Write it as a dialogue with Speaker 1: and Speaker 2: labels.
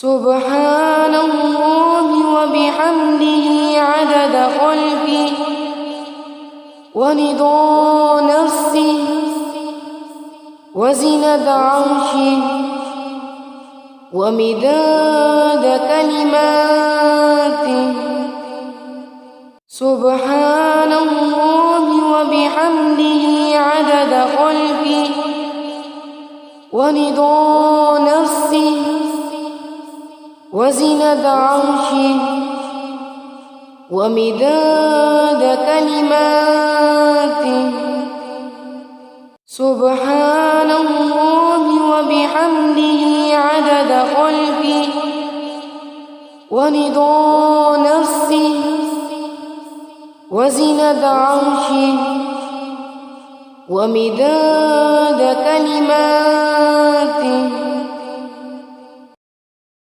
Speaker 1: سبحان الله وبحمده عدد خلقه ورضا نفسه وزنة عرشه ومداد كلماته. سبحان الله وبحمده عدد خلقه ورضا نفسه وزنة عرشه ومداد كلماته. سبحان الله وبحمده عدد خلقه ورضا نفسه وزنة عرشه ومداد كلماته.